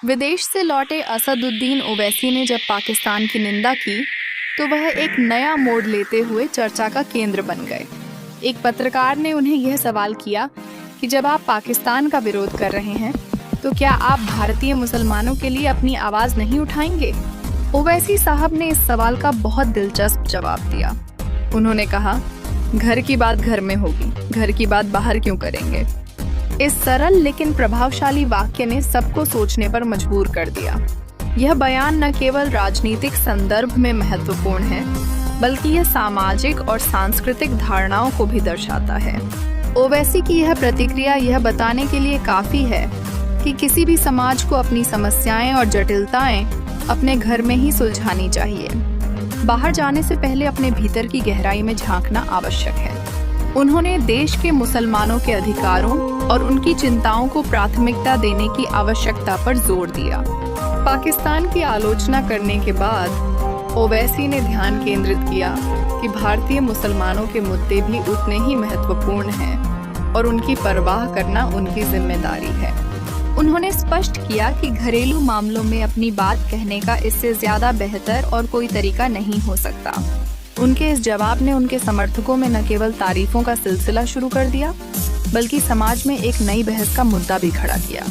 विदेश से लौटे असदुद्दीन ओवैसी ने जब पाकिस्तान की निंदा की तो वह एक नया मोड़ लेते हुए चर्चा का केंद्र बन गए। एक पत्रकार ने उन्हें यह सवाल किया कि जब आप पाकिस्तान का विरोध कर रहे हैं तो क्या आप भारतीय मुसलमानों के लिए अपनी आवाज़ नहीं उठाएंगे? ओवैसी साहब ने इस सवाल का बहुत दिलचस्प जवाब दिया। उन्होंने कहा, घर की बात घर में होगी, घर की बात बाहर क्यों करेंगे? इस सरल लेकिन प्रभावशाली वाक्य ने सबको सोचने पर मजबूर कर दिया। यह बयान न केवल राजनीतिक संदर्भ में महत्वपूर्ण है, बल्कि यह सामाजिक और सांस्कृतिक धारणाओं को भी दर्शाता है। ओवैसी की यह प्रतिक्रिया यह बताने के लिए काफी है कि किसी भी समाज को अपनी समस्याएं और जटिलताएं अपने घर में ही सुलझानी चाहिए। बाहर जाने से पहले अपने भीतर की गहराई में झांकना आवश्यक है। उन्होंने देश के मुसलमानों के अधिकारों और उनकी चिंताओं को प्राथमिकता देने की आवश्यकता पर जोर दिया। पाकिस्तान की आलोचना करने के बाद ओवैसी ने ध्यान केंद्रित किया कि भारतीय मुसलमानों के मुद्दे भी उतने ही महत्वपूर्ण हैं और उनकी परवाह करना उनकी जिम्मेदारी है। उन्होंने स्पष्ट किया कि घरेलू मामलों में अपनी बात कहने का इससे ज्यादा बेहतर और कोई तरीका नहीं हो सकता। उनके इस जवाब ने उनके समर्थकों में न केवल तारीफों का सिलसिला शुरू कर दिया, बल्कि समाज में एक नई बहस का मुद्दा भी खड़ा किया।